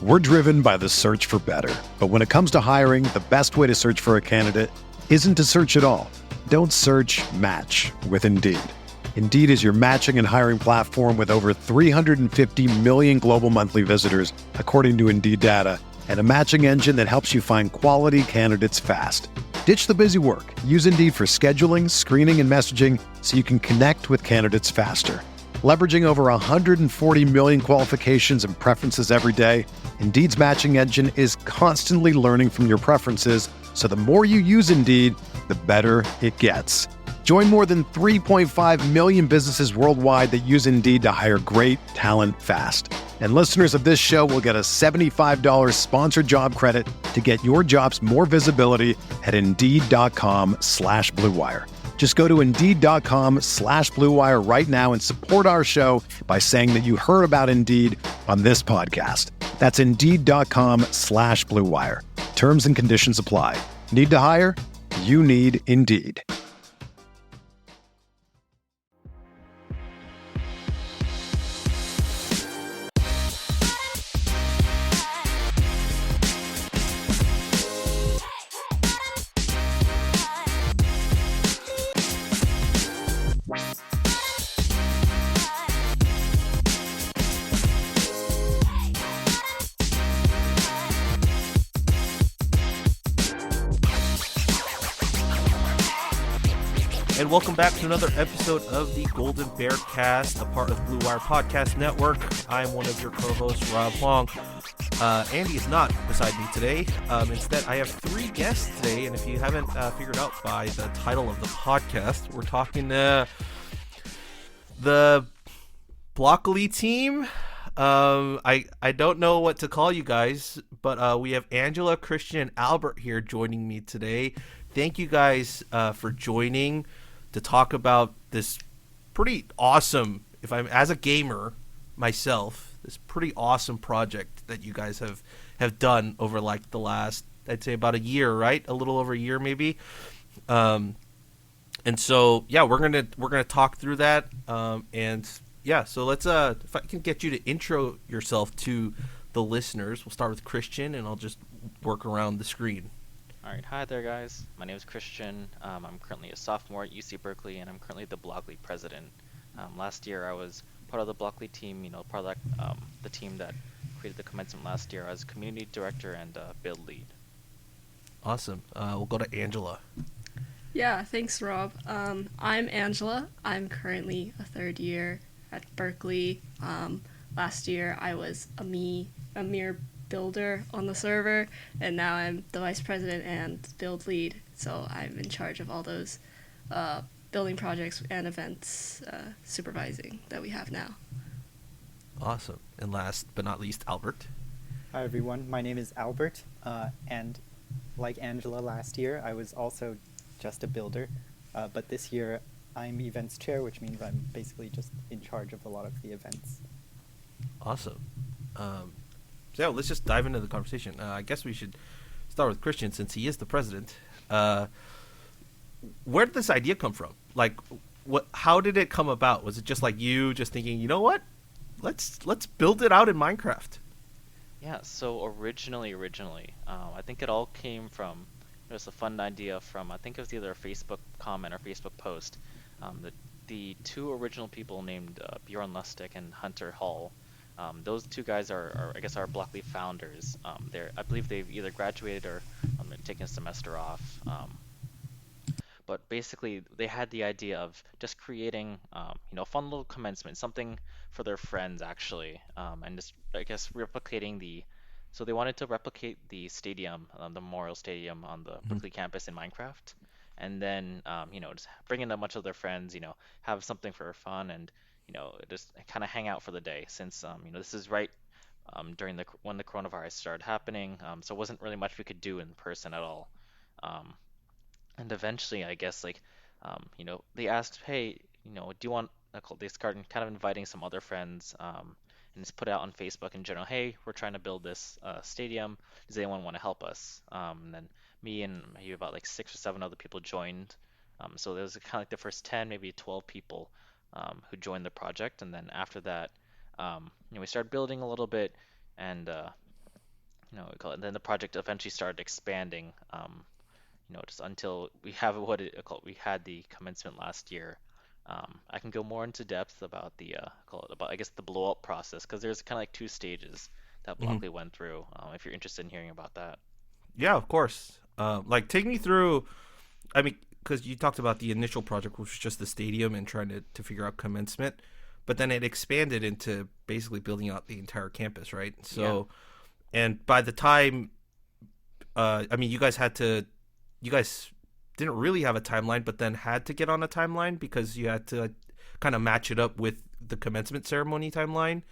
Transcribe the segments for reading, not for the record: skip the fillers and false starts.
We're driven by the search for better. But when it comes to hiring, the best way to search for a candidate isn't to search at all. Don't search, match with Indeed. Indeed is your matching and hiring platform with over 350 million global monthly visitors, according to Indeed data, and a matching engine that helps you find quality candidates fast. Ditch the busy work. Use Indeed for scheduling, screening, and messaging so you can connect with candidates faster. Leveraging over 140 million qualifications and preferences every day, Indeed's matching engine is constantly learning from your preferences, so the more you use Indeed, the better it gets. Join more than 3.5 million businesses worldwide that use Indeed to hire great talent fast. And listeners of this show will get a $75 sponsored job credit to get your jobs more visibility at Indeed.com/Blue Wire. Just go to Indeed.com/Blue Wire right now and support our show by saying that you heard about Indeed on this podcast. That's Indeed.com/Blue Wire. Terms and conditions apply. Need to hire? You need Indeed. And welcome back to another episode of the Golden Bear Cast, a part of Blue Wire Podcast Network. I'm one of your co-hosts, Rob Huang. Andy is not beside me today. Instead, I have three guests today, and if you haven't figured out by the title of the podcast, we're talking the Blockeley team. I don't know what to call you guys, but we have Angela, Christian, and Albert here joining me today. Thank you guys for joining to talk about this pretty awesome, if I'm as a gamer myself, this pretty awesome project that you guys have done over like the last, I'd say about a year, right? A little over a year maybe. And so yeah, we're gonna talk through that. And yeah, so let's if I can get you to intro yourself to the listeners. We'll start with Christian, and I'll just work around the screen. Alright, hi there guys. My name is Christian. I'm currently a sophomore at UC Berkeley, and I'm currently the Blockeley president. Last year I was part of the Blockeley team, part of that, the team that created the commencement last year as community director and build lead. Awesome. We'll go to Angela. Yeah, thanks Rob. I'm Angela. I'm currently a third year at Berkeley. Last year I was a mere builder on the server, and now I'm the vice president and build lead, so I'm in charge of all those building projects and events supervising that we have now. Awesome. And last but not least, Albert. Hi everyone, my name is Albert, and like Angela last year, I was also just a builder, but this year I'm events chair, which means I'm basically just in charge of a lot of the events. Awesome. So yeah, let's just dive into the conversation. I guess we should start with Christian since he is the president. Where did this idea come from? Like, how did it come about? Was it just like you just thinking, you know what, let's build it out in Minecraft? Yeah, so originally, I think it all came from, it was a fun idea from, I think it was either a Facebook comment or Facebook post. The two original people named Bjorn Lustig and Hunter Hall. Those two guys are I guess, our Blockeley founders. I believe they've either graduated or taken a semester off. But basically, they had the idea of just creating, a fun little commencement, something for their friends actually, and just I guess replicating so they wanted to replicate the stadium, the Memorial Stadium on the Berkeley campus in Minecraft, and then just bring in a bunch of their friends, have something for fun and just kind of hang out for the day since, this is right during when the coronavirus started happening, so it wasn't really much we could do in person at all. And eventually, I guess, they asked, hey, do you want, they started kind of inviting some other friends, and just put it out on Facebook in general, hey, we're trying to build this stadium. Does anyone want to help us? And then me and maybe about 6 or 7 other people joined. So there was kind of like the first 10, maybe 12 people who joined the project. And then after that, we started building a little bit. And we call it, and then the project eventually started expanding. Just until we have what it called, we had the commencement last year. I can go more into depth about the call it about I guess the blow up process because there's kind of like two stages that Hmm. Blockley went through. If you're interested in hearing about that. Yeah, of course. Like, take me through. I mean, because you talked about the initial project, which was just the stadium and trying to figure out commencement, but then it expanded into basically building out the entire campus, right? Yeah. So, and by the time, I mean, you guys didn't really have a timeline, but then had to get on a timeline because you had to kind of match it up with the commencement ceremony timeline.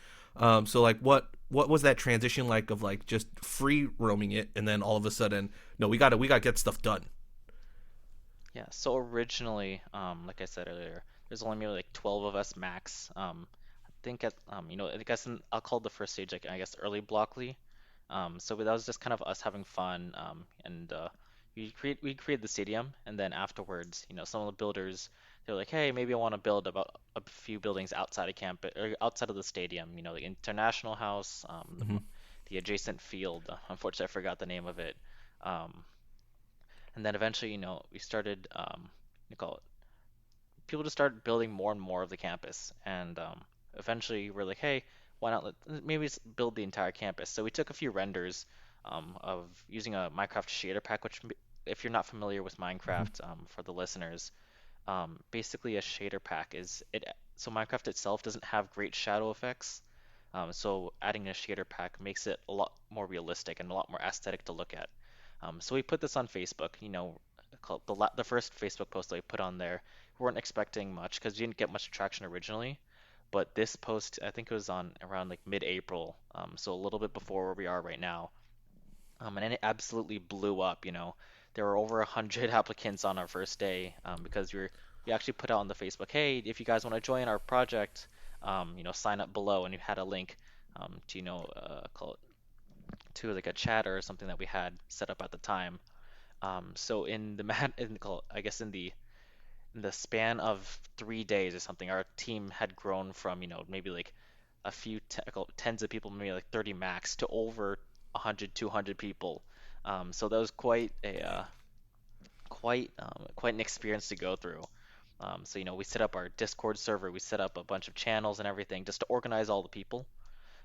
So, like, what was that transition like of like just free roaming it, and then all of a sudden, no, we got to get stuff done. Yeah, so originally, like I said earlier, there's only maybe like 12 of us max. I think I guess I'll call the first stage like I guess early Blockley. So that was just kind of us having fun, and we created the stadium, and then afterwards, some of the builders they're like, hey, maybe I want to build about a few buildings outside of campus or outside of the stadium. The International House, Hmm. the adjacent field. Unfortunately, I forgot the name of it. Um, and then eventually, we started, you call it, people just started building more and more of the campus. And eventually, we're like, hey, why not maybe build the entire campus? So we took a few renders of using a Minecraft shader pack, which, if you're not familiar with Hmm. Minecraft, for the listeners, basically a shader pack is it. So Minecraft itself doesn't have great shadow effects. So adding a shader pack makes it a lot more realistic and a lot more aesthetic to look at. So we put this on Facebook, called the first Facebook post that we put on there. We weren't expecting much because we didn't get much traction originally. But this post, I think it was on around like mid-April, so a little bit before where we are right now. And then it absolutely blew up, There were over 100 applicants on our first day because we actually put out on the Facebook, hey, if you guys want to join our project, sign up below, and you had a link to, call it to like a chat or something that we had set up at the time. So in the I guess in the span of 3 days or something, our team had grown from maybe like a few tens of people, maybe like 30 max, to over 100, 200 people. So that was quite an experience to go through. So we set up our Discord server, we set up a bunch of channels and everything just to organize all the people.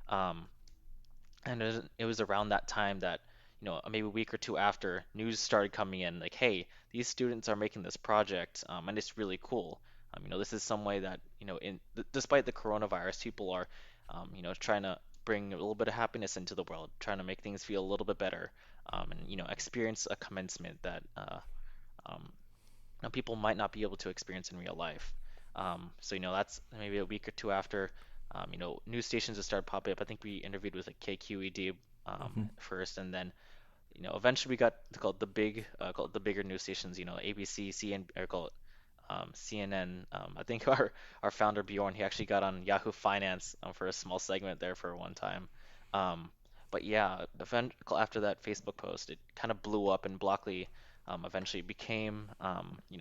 Um, and it was around that time that, maybe a week or two after, news started coming in like, hey, these students are making this project, and it's really cool. This is some way that, despite the coronavirus, people are, trying to bring a little bit of happiness into the world, trying to make things feel a little bit better, and, experience a commencement that um, people might not be able to experience in real life. So that's maybe a week or two after. News stations have started popping up. I think we interviewed with like KQED Hmm. first, and then eventually we got called the bigger news stations. ABC, or called CNN. I think our founder Bjorn, he actually got on Yahoo Finance for a small segment there for one time. Um, but yeah, after that Facebook post, it kind of blew up, and Blockley eventually became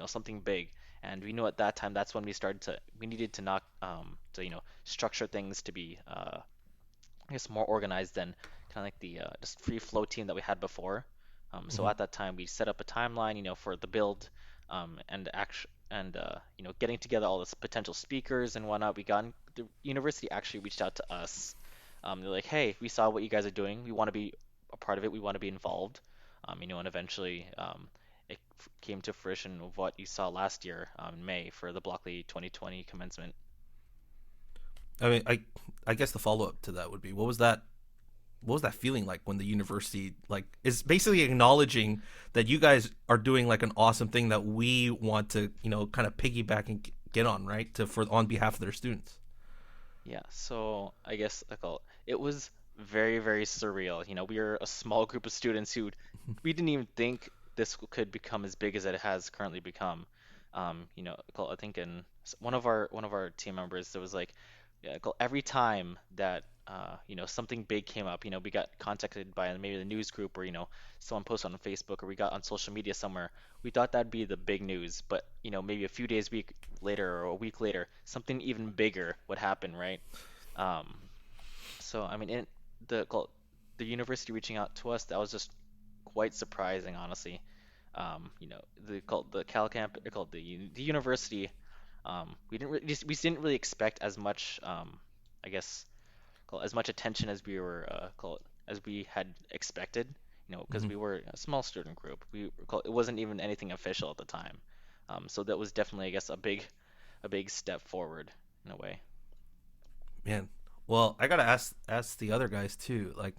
something big. And we knew at that time that's when we needed to knock to structure things to be I guess more organized than kind of like the just free flow team that we had before. So Hmm. at that time, we set up a timeline, for the build, and getting together all the potential speakers and whatnot. The university actually reached out to us. They're like, hey, we saw what you guys are doing. We want to be a part of it. We want to be involved. And eventually it came to fruition of what you saw last year in May for the Blockley 2020 commencement. I mean, I guess the follow up to that would be what was that feeling like when the university like is basically acknowledging that you guys are doing like an awesome thing that we want to kind of piggyback and get on, right, to for on behalf of their students. Yeah, so I guess it was very, very surreal. We were a small group of students who we didn't even think this could become as big as it has currently become. I think in one of our team members, there was like, yeah, every time that something big came up, we got contacted by maybe the news group, or someone posted on Facebook, or we got on social media somewhere. We thought that'd be the big news, but maybe a few days week later or a week later, something even bigger would happen, right? Um, so I mean, the university reaching out to us, that was just quite surprising, honestly. The Cal Camp, called the university. We didn't really expect as much, I guess, as much attention as we were as we had expected. Because Hmm. we were a small student group. It wasn't even anything official at the time. So that was definitely, I guess, a big step forward in a way. Man, well, I gotta ask the other guys too. Like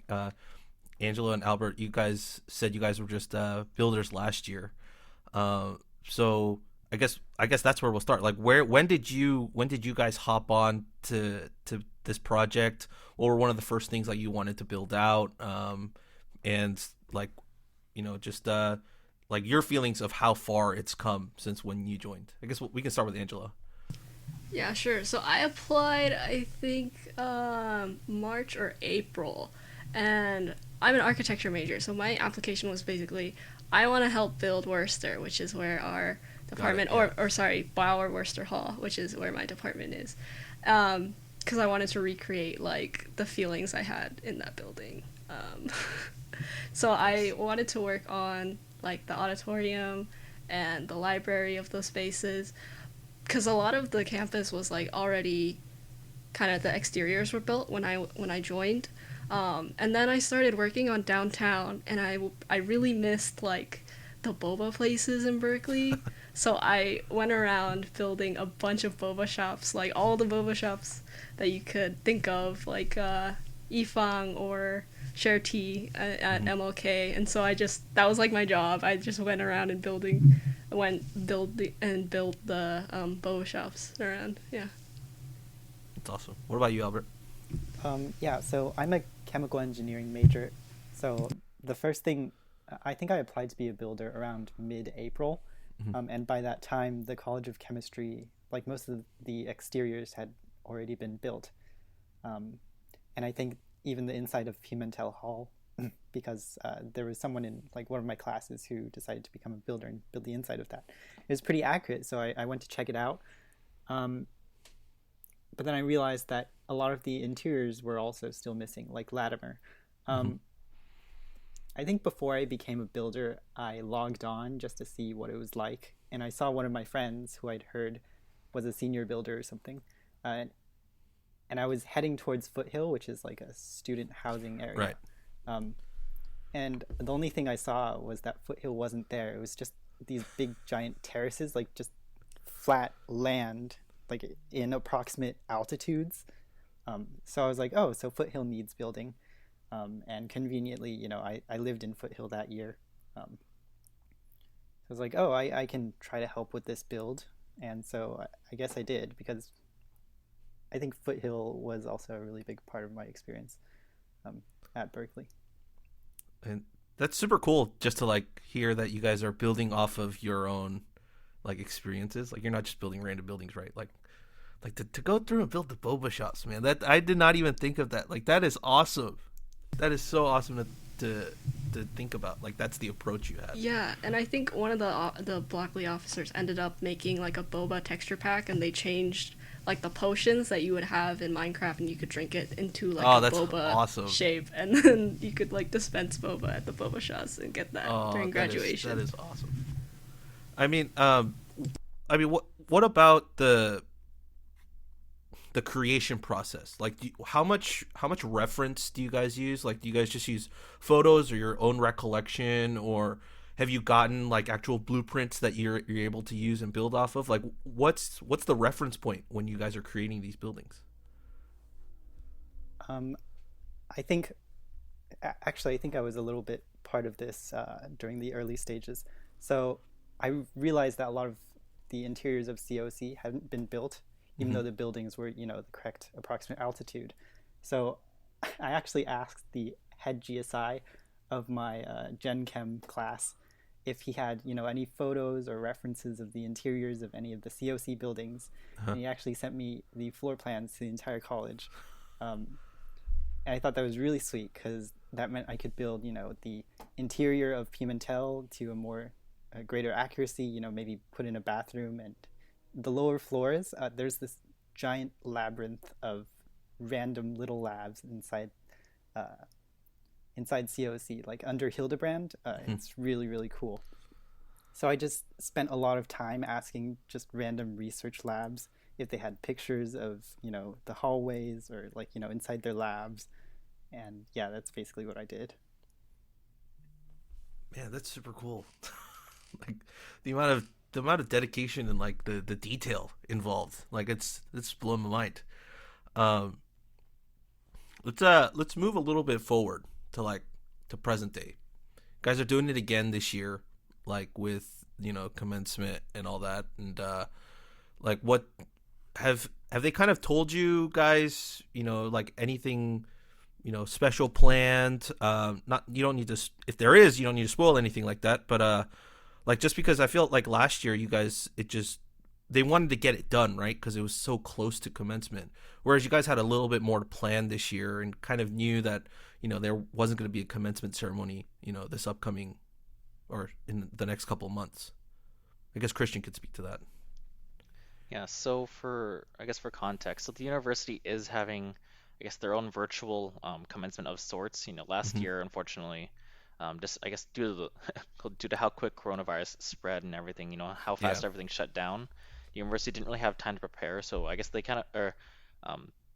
Angela and Albert, you guys said you guys were just builders last year. Uh, so I guess that's where we'll start. Like, when did you guys hop on to this project? What were one of the first things that you wanted to build out? And like, just like your feelings of how far it's come since when you joined. I guess we can start with Angela. Yeah, sure. So I applied, I think, March or April, and I'm an architecture major. So my application was basically, I want to help build Worcester, which is where our department, yeah. or sorry, Bauer Worcester Hall, which is where my department is, because I wanted to recreate like the feelings I had in that building. Um, so I wanted to work on like the auditorium and the library of those spaces, because a lot of the campus was like already kind of, the exteriors were built when I joined, and then I started working on downtown, and I really missed like the boba places in Berkeley. So I went around building a bunch of boba shops, like all the boba shops that you could think of, like Ifang or Share Tea at MLK. And so that was like my job. I just went around and built the boba shops around. Yeah. That's awesome. What about you, Albert? Yeah, so I'm a chemical engineering major. So the first thing, I think I applied to be a builder around mid-April. And by that time, the College of Chemistry, like most of the exteriors had already been built. And I think even the inside of Pimentel Hall, because there was someone in like one of my classes who decided to become a builder and build the inside of that. It was pretty accurate, so I went to check it out. But then I realized that a lot of the interiors were also still missing, like Latimer. I think before I became a builder, I logged on just to see what it was like. And I saw one of my friends who I'd heard was a senior builder or something. And I was heading towards Foothill, which is like a student housing area. Right. And the only thing I saw was that Foothill wasn't there. It was just these big giant terraces, like just flat land, like in approximate altitudes. So I was like, oh, so Foothill needs building. And conveniently, I lived in Foothill that year. So I was like, oh, I can try to help with this build. And so I guess I did, because I think Foothill was also a really big part of my experience at Berkeley. And that's super cool just to like hear that you guys are building off of your own like experiences. Like you're not just building random buildings, right? Like to go through and build the boba shops, man. That I did not even think of that. Like that is awesome. That is so awesome to think about. Like that's the approach you had. Yeah, and I think one of the Blockeley officers ended up making like a boba texture pack, and they changed like the potions that you would have in Minecraft, and you could drink it into like a that's boba awesome. shape, and then you could like dispense boba at the boba shops and get that during graduation. That is awesome. I mean, what about the creation process? Like, how much reference do you guys use? Like, do you guys just use photos or your own recollection, or have you gotten like actual blueprints that you're able to use and build off of? Like, what's the reference point when you guys are creating these buildings? I think I was a little bit part of this during the early stages. So I realized that a lot of the interiors of COC hadn't been built, even though the buildings were, the correct approximate altitude. So I actually asked the head GSI of my Gen Chem class if he had, any photos or references of the interiors of any of the COC buildings. And he actually sent me the floor plans to the entire college. And I thought that was really sweet, because that meant I could build, the interior of Pimentel to a greater accuracy, maybe put in a bathroom. And the lower floors, there's this giant labyrinth of random little labs inside inside COC, like under Hildebrand. It's really, really cool. So I just spent a lot of time asking just random research labs if they had pictures of, the hallways or like, inside their labs. And yeah, that's basically what I did. Man, that's super cool. Like the amount of dedication and like the detail involved. Like it's blown my mind. Let's move a little bit forward to present day. Guys are doing it again this year, like with commencement and all that, and like what have they kind of told you guys, like anything, special planned? Not, you don't need to, if there is, you don't need to spoil anything like that, but like just because I feel like last year you guys, they wanted to get it done, right? Because it was so close to commencement. Whereas you guys had a little bit more to plan this year and kind of knew that, there wasn't going to be a commencement ceremony, this upcoming or in the next couple of months. I guess Christian could speak to that. Yeah, so for context, so the university is having, I guess, their own virtual commencement of sorts. Last year, unfortunately, just I guess due to how quick coronavirus spread and everything, how fast everything shut down, the university didn't really have time to prepare. So I guess they kind of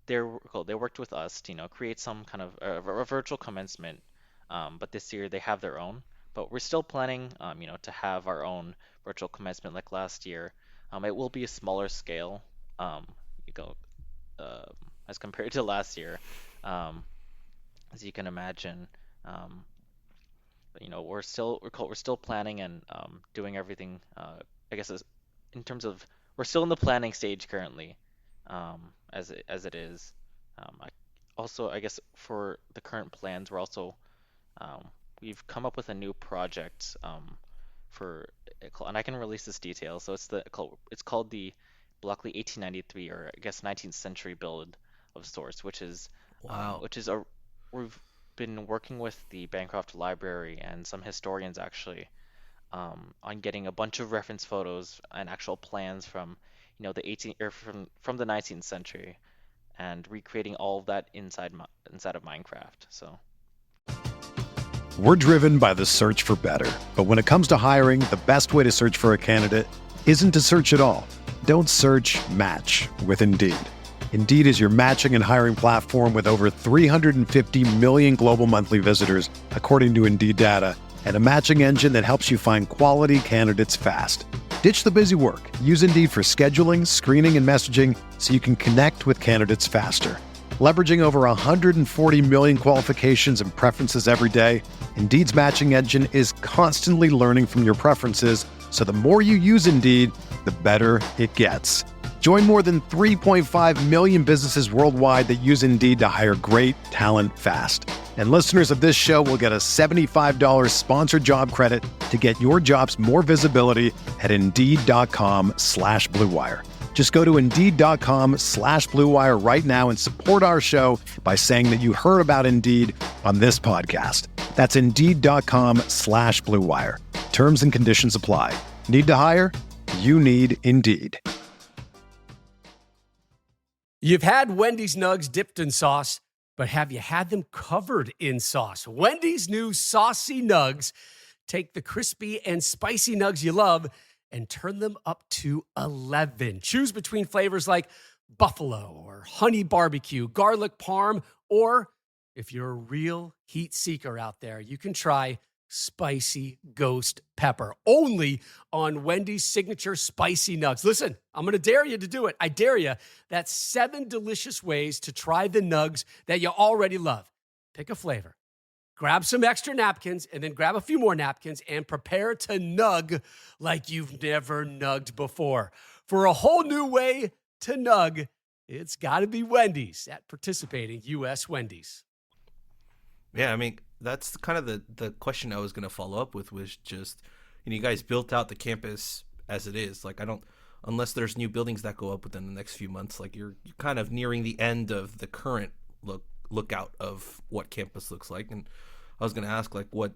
they worked with us to create some kind of a virtual commencement. But this year they have their own. But we're still planning, to have our own virtual commencement like last year. It will be a smaller scale, as compared to last year, as you can imagine. But, we're still planning and doing everything. I guess in terms of we're still in the planning stage currently, as it is. I guess for the current plans, we're also we've come up with a new project and I can release this detail. So it's called the Blockeley 1893, or I guess 19th century build of sorts, which is Wow. We've been working with the Bancroft Library and some historians actually on getting a bunch of reference photos and actual plans from the 18 or from the 19th century, and recreating all of that inside of Minecraft. So We're driven by the search for better. But when it comes to hiring, the best way to search for a candidate isn't to search at all. Don't search, match with Indeed. Indeed is your matching and hiring platform with over 350 million global monthly visitors, according to Indeed data, and a matching engine that helps you find quality candidates fast. Ditch the busy work. Use Indeed for scheduling, screening, and messaging so you can connect with candidates faster. Leveraging over 140 million qualifications and preferences every day, Indeed's matching engine is constantly learning from your preferences, so the more you use Indeed, the better it gets. Join more than 3.5 million businesses worldwide that use Indeed to hire great talent fast. And listeners of this show will get a $75 sponsored job credit to get your jobs more visibility at Indeed.com/Blue Wire. Just go to Indeed.com/Blue Wire right now and support our show by saying that you heard about Indeed on this podcast. That's Indeed.com/Blue Wire. Terms and conditions apply. Need to hire? You need Indeed. You've had Wendy's nugs dipped in sauce, but have you had them covered in sauce? Wendy's new saucy nugs take the crispy and spicy nugs you love and turn them up to 11. Choose between flavors like buffalo or honey barbecue, garlic parm, or if you're a real heat seeker out there, you can try spicy ghost pepper, only on Wendy's signature spicy nugs. Listen, I'm going to dare you to do it. I dare you. That's 7 delicious ways to try the nugs that you already love. Pick a flavor, grab some extra napkins, and then grab a few more napkins and prepare to nug like you've never nugged before. For a whole new way to nug, it's got to be Wendy's at participating U.S. Wendy's. Yeah, I mean, that's kind of the question I was going to follow up with, was just, you guys built out the campus as it is. Like, unless there's new buildings that go up within the next few months, like you're kind of nearing the end of the current lookout of what campus looks like. And I was going to ask, like, what,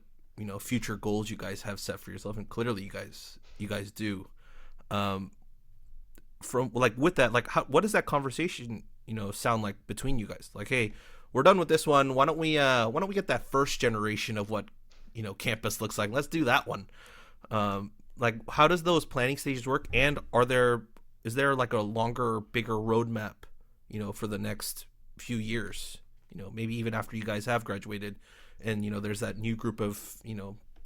future goals you guys have set for yourself. And clearly you guys do. From like with that, like what does that conversation, sound like between you guys? Like, hey, we're done with this one. Why don't we get that first generation of what campus looks like? Let's do that one. Like, how does those planning stages work? And is there like a longer, bigger roadmap, for the next few years? Maybe even after you guys have graduated, and there's that new group of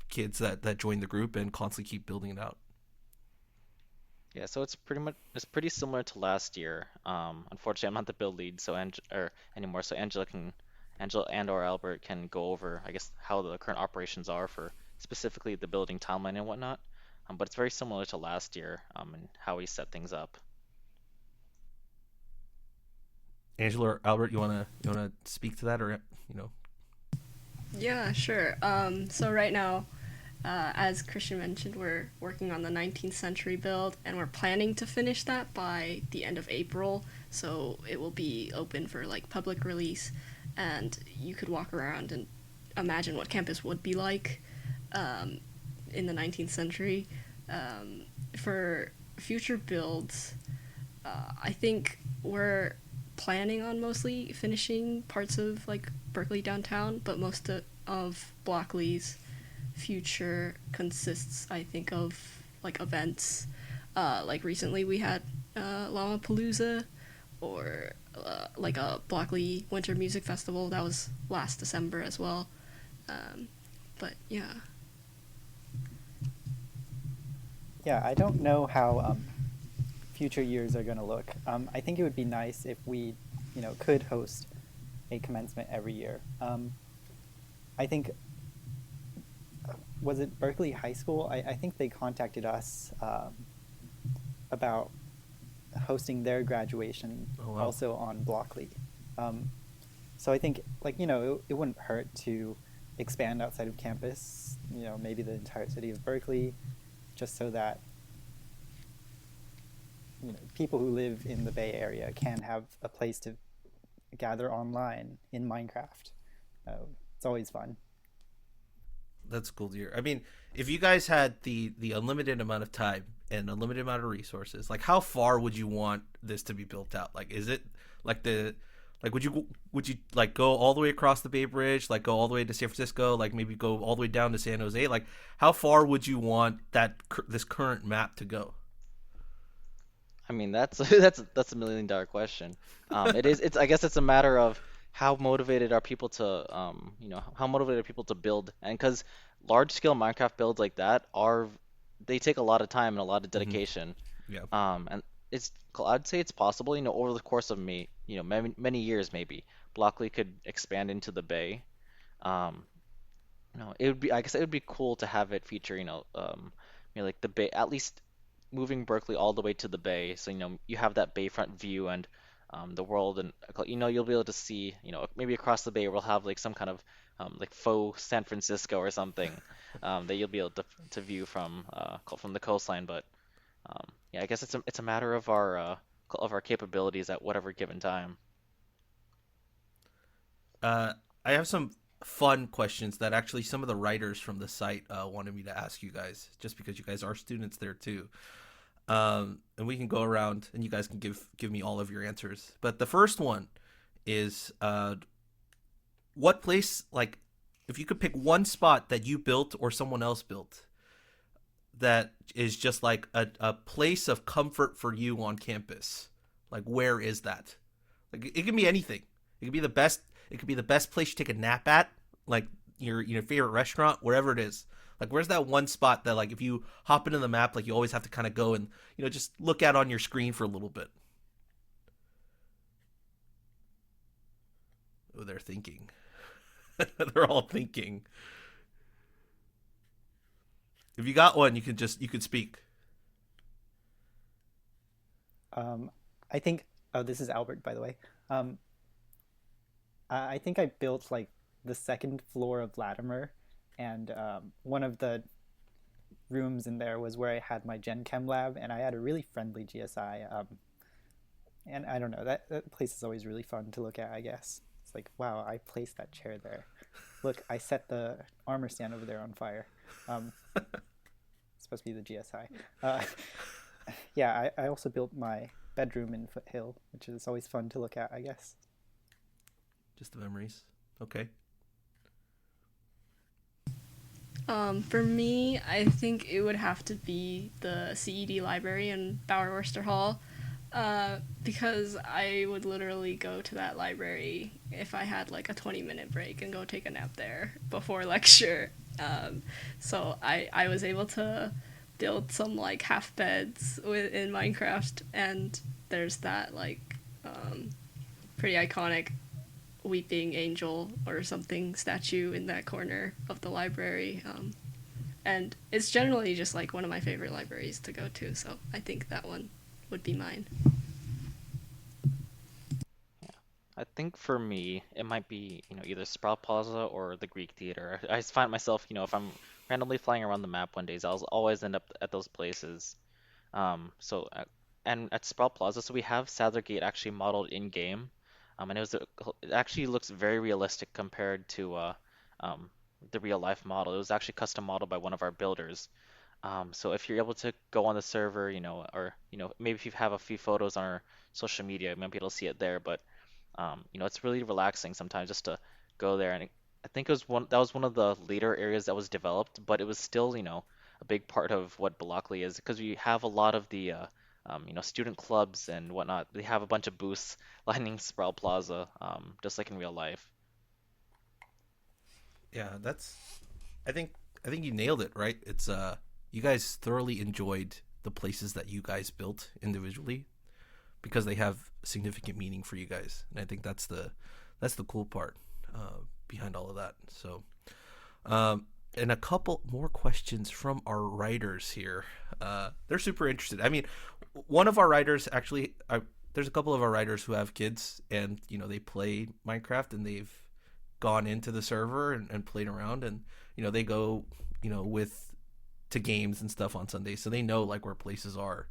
kids that join the group and constantly keep building it out. Yeah, so it's pretty similar to last year. Unfortunately, I'm not the build lead anymore, so Angela and or Albert can go over, I guess, how the current operations are for specifically the building timeline and whatnot. But it's very similar to last year, and how we set things up. Angela or Albert, you wanna speak to that, or Yeah, sure. So right now, as Christian mentioned, we're working on the 19th century build, and we're planning to finish that by the end of April. So it will be open for like public release, and you could walk around and imagine what campus would be like in the 19th century. For future builds, I think we're planning on mostly finishing parts of like Berkeley downtown, but most of Blockley's future consists, I think, of like events. Like recently we had Lollapalooza, or like a Blockley Winter Music Festival that was last December as well. But yeah. Yeah, I don't know how future years are going to look. I think it would be nice if we, could host a commencement every year. I think, was it Berkeley High School? I think they contacted us about hosting their graduation also on Blockley. So I think, it wouldn't hurt to expand outside of campus, maybe the entire city of Berkeley, just so that people who live in the Bay Area can have a place to gather online in Minecraft. It's always fun. That's cool to hear. I mean, if you guys had the unlimited amount of time and unlimited amount of resources, like, how far would you want this to be built out? Like, is it like would you like go all the way across the Bay Bridge, like go all the way to San Francisco, like maybe go all the way down to San Jose? Like, how far would you want this current map to go? I mean, that's that's a $1 million question. I guess it's a matter of how motivated are people to build, and because large scale Minecraft builds like that they take a lot of time and a lot of dedication. Yeah. And I'd say it's possible, over the course of many years, maybe Blockley could expand into the Bay. I guess it would be cool to have it feature, like the Bay, at least moving Berkeley all the way to the Bay, so you have that bayfront view and the world, and you'll be able to see, maybe across the Bay we'll have like some kind of like faux San Francisco or something that you'll be able to view from the coastline. But yeah, I guess it's a matter of our capabilities at whatever given time. I have some fun questions that actually some of the writers from the site wanted me to ask you guys, just because you guys are students there too. And we can go around and you guys can give me all of your answers. But the first one is what place, like, if you could pick one spot that you built or someone else built that is just like a place of comfort for you on campus, like, where is that? Like, it can be anything. It could be the best place you take a nap at, like your favorite restaurant, wherever it is. Like, where's that one spot that, like, if you hop into the map, like, you always have to kind of go and, just look at on your screen for a little bit? Oh, they're thinking. They're all thinking. If you got one, you could speak. I think, this is Albert, by the way. I think I built like the second floor of Latimer, and one of the rooms in there was where I had my Gen Chem lab, and I had a really friendly GSI. And I don't know, that place is always really fun to look at, I guess. It's like, wow, I placed that chair there. Look, I set the armor stand over there on fire. It's supposed to be the GSI. Yeah, I also built my bedroom in Foothill, which is always fun to look at, I guess. Just the memories. Okay. For me, I think it would have to be the CED library in Bauer Worcester Hall, because I would literally go to that library if I had like a 20-minute break and go take a nap there before lecture. So I was able to build some like half beds in Minecraft, and there's that like pretty iconic weeping angel or something statue in that corner of the library. And it's generally just like one of my favorite libraries to go to, so I think that one would be mine. I think for me, it might be, either Sprout Plaza or the Greek Theater. I just find myself, if I'm randomly flying around the map one days, I'll always end up at those places. So and at Sprout Plaza, so we have Sadler Gate actually modeled in game, and it actually looks very realistic compared to um, the real life model. It was actually custom modeled by one of our builders. So if you're able to go on the server, or maybe if you have a few photos on our social media, you might be able to see it there. But it's really relaxing sometimes just to go there. And I think that was one of the later areas that was developed, but it was still, a big part of what Blockley is because we have a lot of the student clubs and whatnot. They have a bunch of booths lining Sproul Plaza, just like in real life. Yeah, that's. I think I think you nailed it. Right. It's you guys thoroughly enjoyed the places that you guys built individually because they have significant meaning for you guys, and I think that's the cool part behind all of that. So, and a couple more questions from our writers here. They're super interested. I mean, one of our writers actually, there's a couple of our writers who have kids, and they play Minecraft, and they've gone into the server and played around, and they go with to games and stuff on Sundays, so they know like where places are.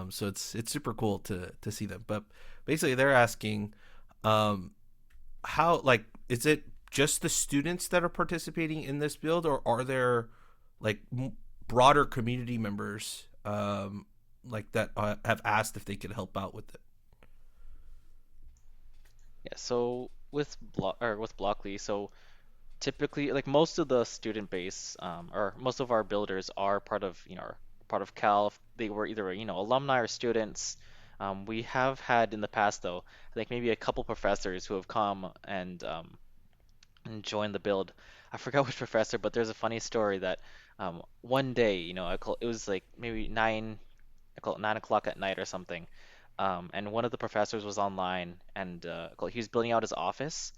So it's super cool to see them. But basically, they're asking, how like is it just the students that are participating in this build, or are there like broader community members like that have asked if they could help out with it? Yeah, so with Blockley, so typically like most of the student base, or most of our builders are part of Cal. They were either alumni or students. We have had in the past though, I think maybe a couple professors who have come and joined the build. I forgot which professor, but there's a funny story that one day, it was like maybe I call it 9 o'clock at night or something. And one of the professors was online, and he was building out his office.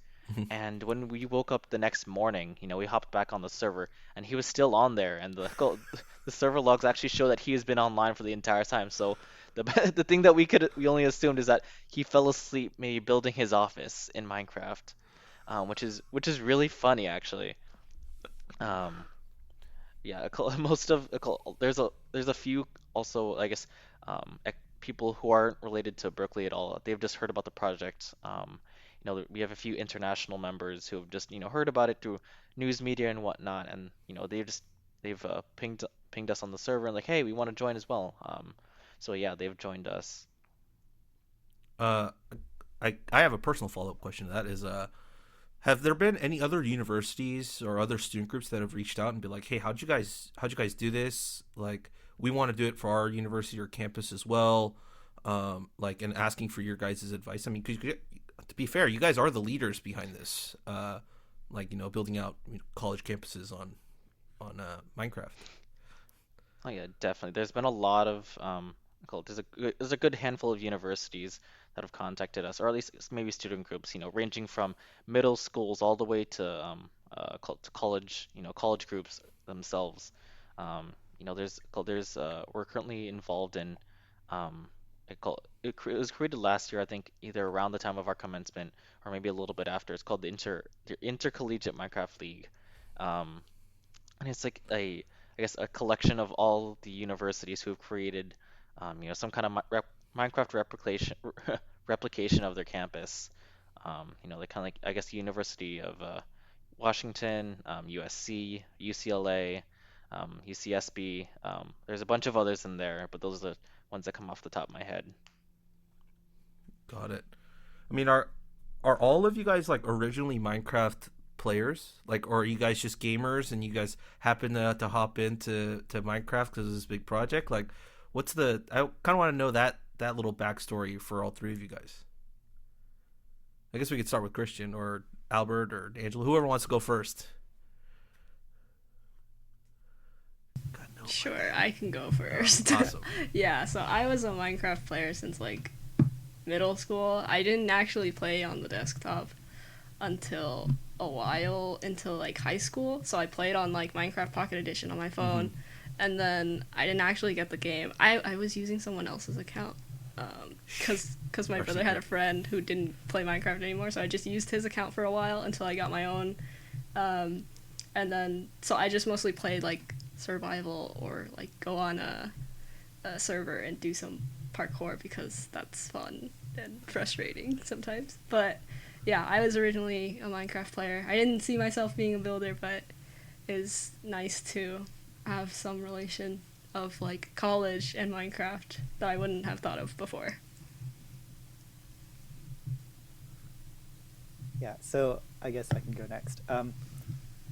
And when we woke up the next morning, we hopped back on the server, and he was still on there. And the server logs actually show that he has been online for the entire time. So the the thing that we only assumed is that he fell asleep maybe building his office in Minecraft, which is really funny actually. Um, yeah, most of there's a few also I guess people who aren't related to Berkeley at all. They've just heard about the project. We have a few international members who have just heard about it through news media and whatnot, and they've pinged us on the server and like, hey, we want to join as well. So yeah, they've joined us. Uh, I have a personal follow up question to that. Is have there been any other universities or other student groups that have reached out and be like, hey, how'd you guys do this? Like, we want to do it for our university or campus as well. Like, and asking for your guys' advice. I mean, 'cause to be fair, you guys are the leaders behind this. Like, building out college campuses on Minecraft. Oh yeah, definitely. There's been a lot of there's a good handful of universities that have contacted us, or at least maybe student groups, ranging from middle schools all the way to college, college groups themselves. We're currently involved in it was created last year, I think, either around the time of our commencement or maybe a little bit after. It's called the Intercollegiate Minecraft League. Um, and it's like I guess a collection of all the universities who have created some kind of Minecraft replication of their campus. They kind of like I guess the University of Washington, USC, UCLA, UCSB. There's a bunch of others in there, but those are the ones that come off the top of my head. Got it. I mean, are all of you guys like originally Minecraft players? Like, or are you guys just gamers and you guys happen to hop into Minecraft because of this big project? Like, what's the? I kind of want to know that little backstory for all three of you guys. I guess we could start with Christian or Albert or Angela, whoever wants to go first. God, no. Sure, I can go first. Awesome. Yeah, so I was a Minecraft player since like middle school. I didn't actually play on the desktop until until like high school. So I played on like Minecraft Pocket Edition on my phone, and then I didn't actually get the game. I was using someone else's account because my brother had a friend who didn't play Minecraft anymore, so I just used his account for a while until I got my own. And then so I just mostly played like survival or like go on a server and do some parkour because that's fun and frustrating sometimes. But yeah, I was originally a Minecraft player. I didn't see myself being a builder, but it's nice to have some relation of like college and Minecraft that I wouldn't have thought of before. Yeah, so I guess I can go next.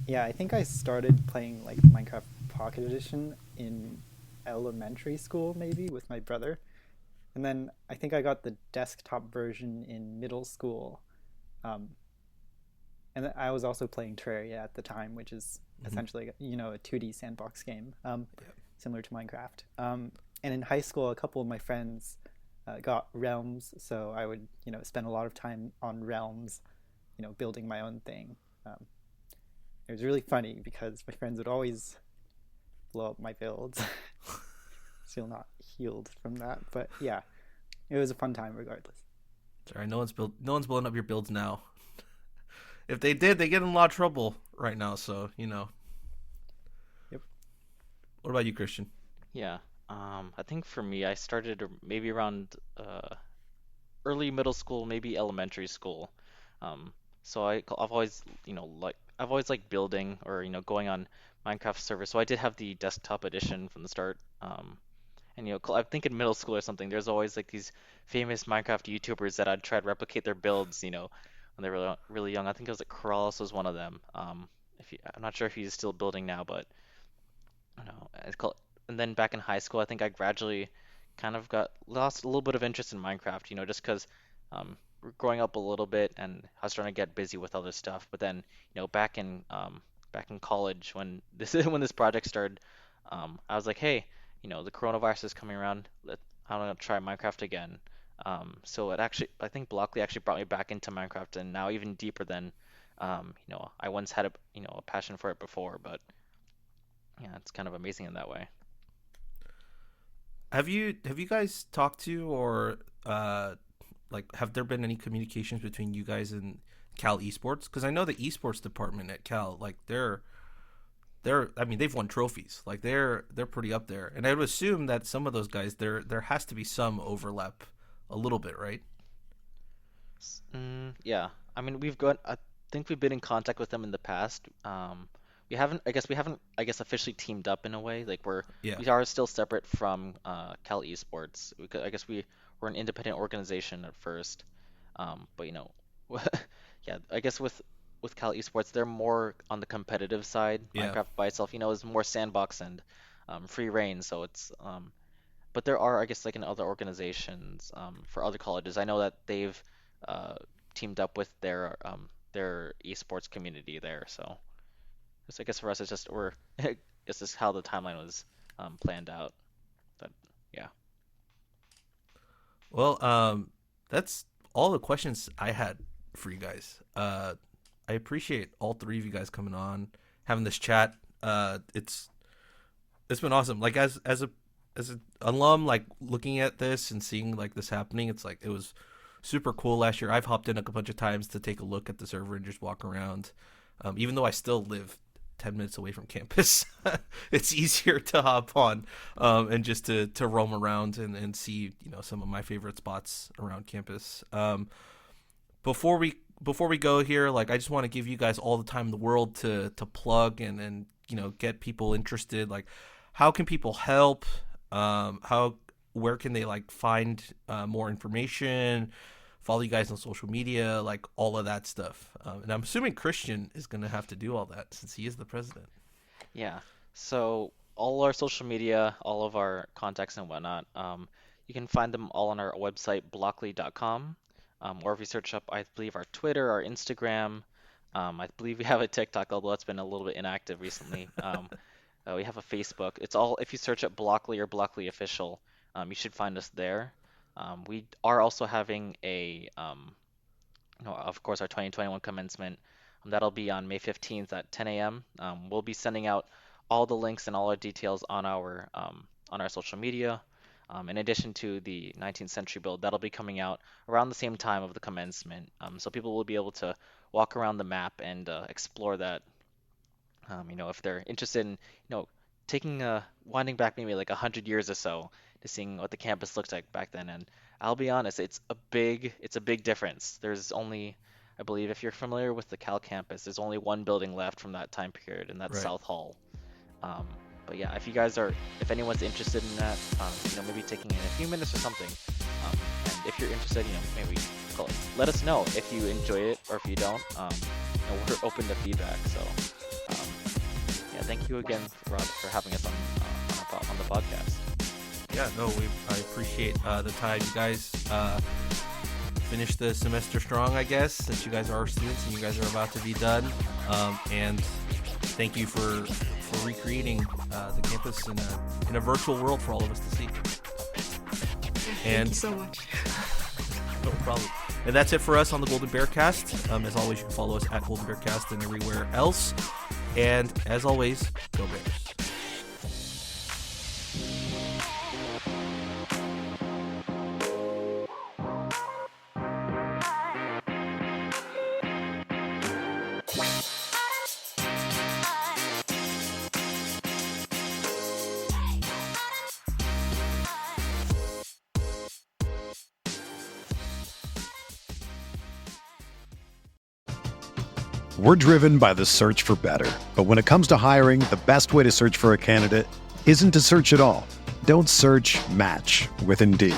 Yeah, I think I started playing like Minecraft Pocket Edition in elementary school, maybe, with my brother. And then I think I got the desktop version in middle school. And then I was also playing Terraria at the time, which is essentially, a 2D sandbox game, similar to Minecraft. And in high school, a couple of my friends got Realms, so I would, spend a lot of time on Realms, building my own thing. It was really funny because my friends would always blow up my builds. Still not healed from that, but yeah, it was a fun time regardless. Sorry, no one's blowing up your builds now. If they did, they get in a lot of trouble right now. So Yep. What about you, Christian? Yeah. I think for me, I started maybe around early middle school, maybe elementary school. So I've always, I've always liked building or, going on Minecraft servers. So I did have the desktop edition from the start. And I think in middle school or something, there's always like these famous Minecraft YouTubers that I'd try to replicate their builds, when they were really young. I think it was like Corrales was one of them. I'm not sure if he's still building now, but it's called. And then back in high school, I think I gradually kind of lost a little bit of interest in Minecraft, just because growing up a little bit and I was starting to get busy with other stuff. But then, back in college when this project started, I was like, hey, the coronavirus is coming around. I'm gonna try Minecraft again. So I think Blockeley actually brought me back into Minecraft, and now even deeper than, I once had a passion for it before. But yeah, it's kind of amazing in that way. Have you guys talked to or have there been any communications between you guys and Cal Esports? Because I know the esports department at Cal, like they're I mean they've won trophies, like they're pretty up there, and I would assume that some of those guys there has to be some overlap a little bit, right? Yeah, I mean I think we've been in contact with them in the past. We haven't officially teamed up in a way. Like we are still separate from Cal Esports. I guess we're an independent organization at first. But yeah, I guess with Cal Esports, they're more on the competitive side. Yeah. Minecraft by itself, is more sandbox and free reign. So it's but there are, I guess, like in other organizations for other colleges. I know that they've teamed up with their esports community there. So I guess for us, it's just it's just how the timeline was planned out. But yeah. Well, that's all the questions I had for you guys. I appreciate all three of you guys coming on, having this chat. It's been awesome. Like as an alum, like looking at this and seeing like this happening, it's like it was super cool last year. I've hopped in a bunch of times to take a look at the server and just walk around. Even though I still live 10 minutes away from campus, it's easier to hop on and just to roam around and see some of my favorite spots around campus. Before we go here, like I just want to give you guys all the time in the world to plug and get people interested. Like how can people help? Where can they like find more information, follow you guys on social media, like all of that stuff. And I'm assuming Christian is going to have to do all that since he is the president. Yeah. So all our social media, all of our contacts and whatnot, you can find them all on our website, blockeley.com. Or if you search up, I believe, our Twitter, our Instagram. I believe we have a TikTok, although it's been a little bit inactive recently. We have a Facebook. It's all, if you search up Blockeley or Blockeley Official, you should find us there. We are also having of course, our 2021 commencement. That'll be on May 15th at 10 a.m. We'll be sending out all the links and all our details on our social media. In addition to the 19th century build, that'll be coming out around the same time of the commencement. So people will be able to walk around the map and explore that. If they're interested in, taking winding back maybe like 100 years or so to seeing what the campus looked like back then. And I'll be honest, it's a big difference. There's only, I believe, if you're familiar with the Cal campus, there's only one building left from that time period, and that's Right. South Hall. But yeah, if anyone's interested in that, maybe taking in a few minutes or something, and if you're interested, maybe let us know if you enjoy it or if you don't. We're open to feedback. So, thank you again, Rob, for having us on the podcast. Yeah, no, I appreciate the time. You guys finished the semester strong, I guess, since you guys are students and you guys are about to be done. And thank you for recreating the campus in a virtual world for all of us to see. Thank you so much. No problem. And that's it for us on the Golden Bear Cast. As always, you can follow us at Golden Bear Cast and everywhere else. And as always, go Bears. We're driven by the search for better. But when it comes to hiring, the best way to search for a candidate isn't to search at all. Don't search, match with Indeed.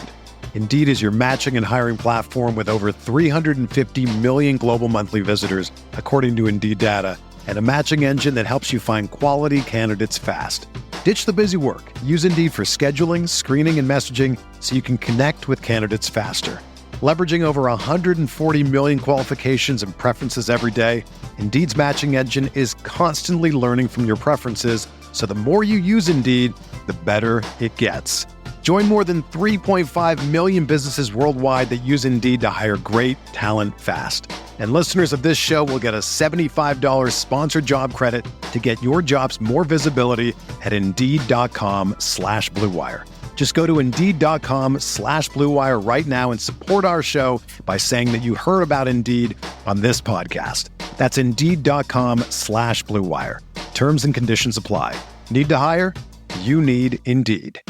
Indeed is your matching and hiring platform with over 350 million global monthly visitors, according to Indeed data, and a matching engine that helps you find quality candidates fast. Ditch the busy work. Use Indeed for scheduling, screening, and messaging so you can connect with candidates faster. Leveraging over 140 million qualifications and preferences every day, Indeed's matching engine is constantly learning from your preferences, so the more you use Indeed, the better it gets. Join more than 3.5 million businesses worldwide that use Indeed to hire great talent fast. And listeners of this show will get a $75 sponsored job credit to get your jobs more visibility at Indeed.com/Blue Wire. Just go to Indeed.com/Blue Wire right now and support our show by saying that you heard about Indeed on this podcast. That's Indeed.com/Blue Wire. Terms and conditions apply. Need to hire? You need Indeed.